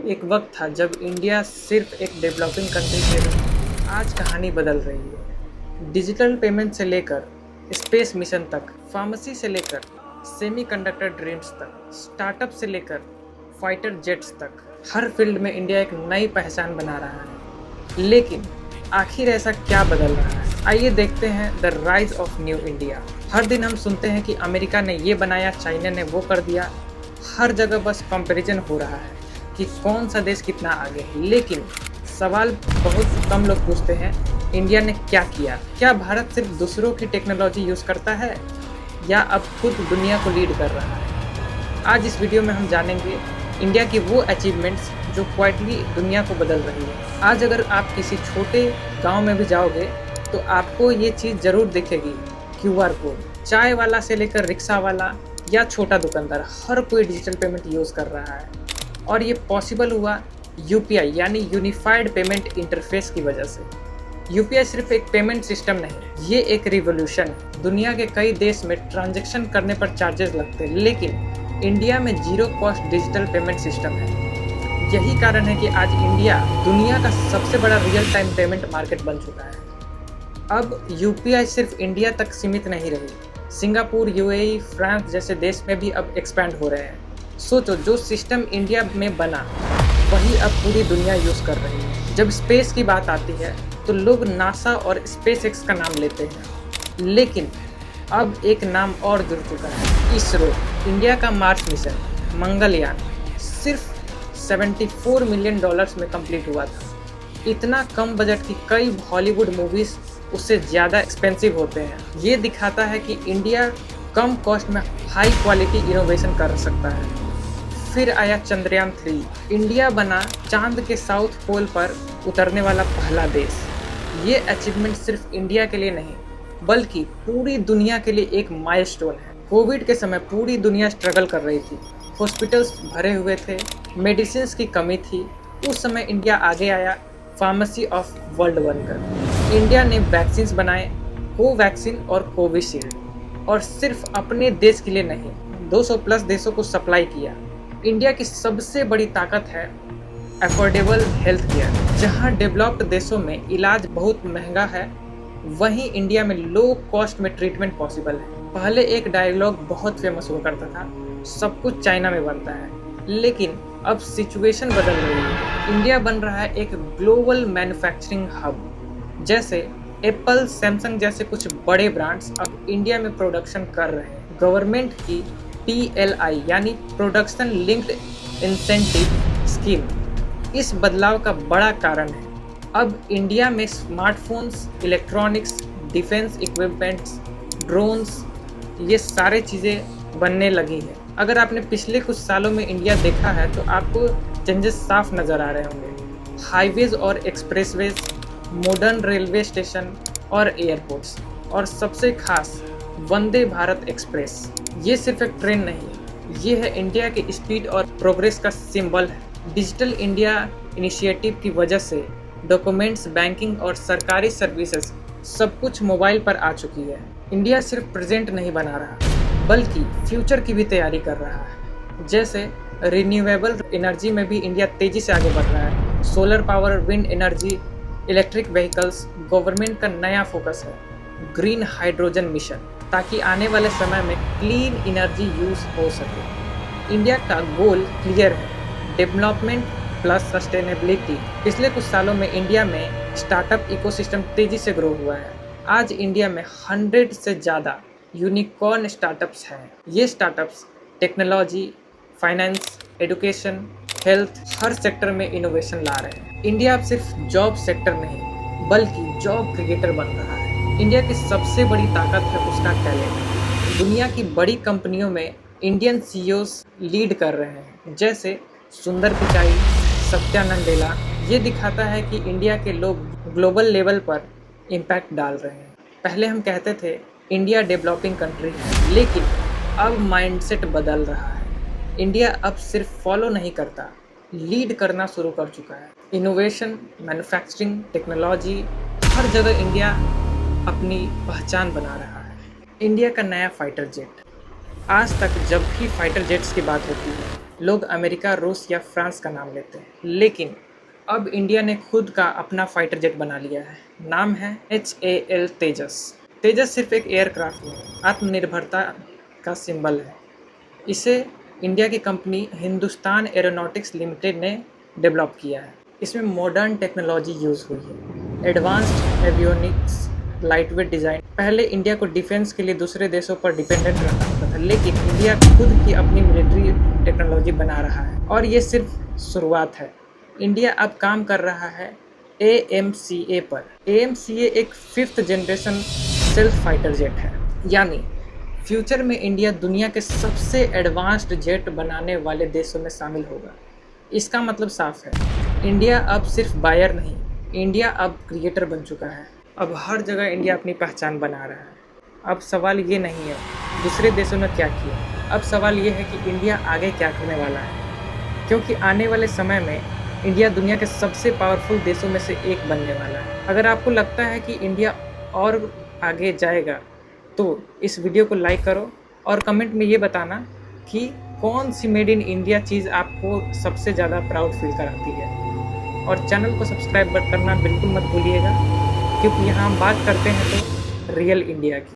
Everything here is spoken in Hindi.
एक वक्त था जब इंडिया सिर्फ एक डेवलपिंग कंट्री थी। आज कहानी बदल रही है। डिजिटल पेमेंट से लेकर स्पेस मिशन तक, फार्मेसी से लेकर सेमीकंडक्टर ड्रीम्स तक, स्टार्टअप से लेकर फाइटर जेट्स तक, हर फील्ड में इंडिया एक नई पहचान बना रहा है। लेकिन आखिर ऐसा क्या बदल रहा है? आइए देखते हैं the rise of new India. हर दिन हम सुनते हैं कि अमेरिका ने ये बनाया, चाइना ने वो कर दिया। हर जगह बस कंपैरिजन हो रहा है कि कौन सा देश कितना आगे है। लेकिन सवाल बहुत कम लोग पूछते हैं, इंडिया ने क्या किया? क्या भारत सिर्फ दूसरों की टेक्नोलॉजी यूज़ करता है या अब खुद दुनिया को लीड कर रहा है? आज इस वीडियो में हम जानेंगे इंडिया की वो अचीवमेंट्स जो क्वाइटली दुनिया को बदल रही है। आज अगर आप किसी छोटे गांव में भी जाओगे तो आपको ये चीज़ ज़रूर दिखेगी। QR कोड, चाय वाला से लेकर रिक्शा वाला या छोटा दुकानदार, हर कोई डिजिटल पेमेंट यूज़ कर रहा है। और ये पॉसिबल हुआ UPI यानी यूनिफाइड पेमेंट इंटरफेस की वजह से। UPI सिर्फ एक पेमेंट सिस्टम नहीं, ये एक रिवॉल्यूशन है। दुनिया के कई देश में ट्रांजैक्शन करने पर चार्जेस लगते हैं, लेकिन इंडिया में zero cost digital payment system है। यही कारण है कि आज इंडिया दुनिया का सबसे बड़ा रियल टाइम पेमेंट मार्केट बन चुका है। अब UPI सिर्फ इंडिया तक सीमित नहीं रही, सिंगापुर, UAE, फ्रांस जैसे देश में भी अब एक्सपैंड हो रहे हैं। सोचो, जो सिस्टम इंडिया में बना वही अब पूरी दुनिया यूज़ कर रही है। जब स्पेस की बात आती है तो लोग नासा और SpaceX का नाम लेते हैं, लेकिन अब एक नाम और जुड़ चुका है, इसरो। इंडिया का मार्स मिशन, मंगलयान, सिर्फ $74 मिलियन में कंप्लीट हुआ था। इतना कम बजट की कई हॉलीवुड मूवीज़ उससे ज़्यादा एक्सपेंसिव होते हैं। ये दिखाता है कि इंडिया कम कॉस्ट में हाई क्वालिटी इनोवेशन कर सकता है। फिर आया चंद्रयान 3। इंडिया बना चांद के साउथ पोल पर उतरने वाला पहला देश। ये अचीवमेंट सिर्फ इंडिया के लिए नहीं बल्कि पूरी दुनिया के लिए एक माइलस्टोन है। कोविड के समय पूरी दुनिया स्ट्रगल कर रही थी, हॉस्पिटल्स भरे हुए थे, मेडिसिन की कमी थी। उस समय इंडिया आगे आया, फार्मेसी ऑफ वर्ल्ड बनकर। इंडिया ने वैक्सीन बनाए, कोवैक्सीन और कोविशील्ड, और सिर्फ अपने देश के लिए नहीं, 200 प्लस देशों को सप्लाई किया। इंडिया की सबसे बड़ी ताकत है अफोर्डेबल हेल्थ केयर। जहां डेवलप्ड देशों में इलाज बहुत महंगा है, वहीं इंडिया में लो कॉस्ट में ट्रीटमेंट पॉसिबल है। पहले एक डायलॉग बहुत फेमस हुआ करता था, सब कुछ चाइना में बनता है, लेकिन अब सिचुएशन बदल रही है। इंडिया बन रहा है एक ग्लोबल मैन्युफैक्चरिंग हब। जैसे एप्पल, सैमसंग जैसे कुछ बड़े ब्रांड्स अब इंडिया में प्रोडक्शन कर रहे हैं। गवर्नमेंट की PLI यानी प्रोडक्शन लिंक्ड इंसेंटिव स्कीम इस बदलाव का बड़ा कारण है। अब इंडिया में smartphones, electronics, defence equipments, drones, ये सारे चीज़ें बनने लगी हैं। अगर आपने पिछले कुछ सालों में इंडिया देखा है तो आपको चेंजेस साफ नज़र आ रहे होंगे। हाईवेज और एक्सप्रेसवेज, मॉडर्न रेलवे स्टेशन और एयरपोर्ट्स, और सबसे खास वंदे भारत एक्सप्रेस। ये सिर्फ एक ट्रेन नहीं है, ये है इंडिया की स्पीड और प्रोग्रेस का सिंबल है। डिजिटल इंडिया इनिशिएटिव की वजह से डॉक्यूमेंट्स, बैंकिंग और सरकारी सर्विसेज सब कुछ मोबाइल पर आ चुकी है। इंडिया सिर्फ प्रेजेंट नहीं बना रहा बल्कि फ्यूचर की भी तैयारी कर रहा है। जैसे रिन्यूएबल एनर्जी में भी इंडिया तेज़ी से आगे बढ़ रहा है। Solar power, wind energy, electric vehicles government का नया फोकस है। ग्रीन हाइड्रोजन मिशन, ताकि आने वाले समय में क्लीन एनर्जी यूज़ हो सके। इंडिया का गोल क्लियर है, डेवलपमेंट प्लस सस्टेनेबिलिटी। पिछले कुछ सालों में इंडिया में स्टार्टअप इकोसिस्टम तेज़ी से ग्रो हुआ है। आज इंडिया में 100 से ज़्यादा यूनिकॉर्न स्टार्टअप्स हैं। ये startups technology, finance, education, health, हर सेक्टर में इनोवेशन ला रहे हैं। इंडिया अब सिर्फ जॉब सेक्टर नहीं बल्कि जॉब क्रिएटर बन रहा है। इंडिया की सबसे बड़ी ताकत है उसका टैलेंट। दुनिया की बड़ी कंपनियों में इंडियन CEOs लीड कर रहे हैं, जैसे सुंदर पिचाई, सत्या नंडेला। ये दिखाता है कि इंडिया के लोग ग्लोबल लेवल पर इम्पैक्ट डाल रहे हैं। पहले हम कहते थे इंडिया डेवलपिंग कंट्री है, लेकिन अब माइंडसेट बदल रहा है। इंडिया अब सिर्फ फॉलो नहीं करता, लीड करना शुरू कर चुका है। इनोवेशन, मैन्युफैक्चरिंग, टेक्नोलॉजी, हर जगह इंडिया अपनी पहचान बना रहा है। इंडिया का नया फाइटर जेट। आज तक जब भी फाइटर जेट्स की बात होती है लोग अमेरिका, रूस या फ्रांस का नाम लेते हैं, लेकिन अब इंडिया ने खुद का अपना फाइटर जेट बना लिया है। नाम है HAL तेजस। तेजस सिर्फ एक एयरक्राफ्ट नहीं, आत्मनिर्भरता का सिंबल है। इसे इंडिया की कंपनी हिंदुस्तान एरोनॉटिक्स लिमिटेड ने डेवलप किया है। इसमें मॉडर्न टेक्नोलॉजी यूज़ हुई है, एडवांस्ड एवियोनिक्स, लाइटवेट डिज़ाइन। पहले इंडिया को डिफेंस के लिए दूसरे देशों पर डिपेंडेंट रहना होता था, लेकिन इंडिया खुद की अपनी मिलिट्री टेक्नोलॉजी बना रहा है और ये सिर्फ शुरुआत है। इंडिया अब काम कर रहा है AMCA पर। AMCA एक 5th generation self fighter jet है, यानी फ्यूचर में इंडिया दुनिया के सबसे एडवांस्ड जेट बनाने वाले देशों में शामिल होगा। इसका मतलब साफ है, इंडिया अब सिर्फ बायर नहीं, इंडिया अब क्रिएटर बन चुका है। अब हर जगह इंडिया अपनी पहचान बना रहा है। अब सवाल ये नहीं है दूसरे देशों ने क्या किया, अब सवाल ये है कि इंडिया आगे क्या करने वाला है, क्योंकि आने वाले समय में इंडिया दुनिया के सबसे पावरफुल देशों में से एक बनने वाला है। अगर आपको लगता है कि इंडिया और आगे जाएगा तो इस वीडियो को लाइक करो और कमेंट में ये बताना कि कौन सी मेड इन इंडिया चीज़ आपको सबसे ज़्यादा प्राउड फील कराती है। और चैनल को सब्सक्राइब करना बिल्कुल मत भूलिएगा, क्योंकि यहाँ हम बात करते हैं तो रियल इंडिया की।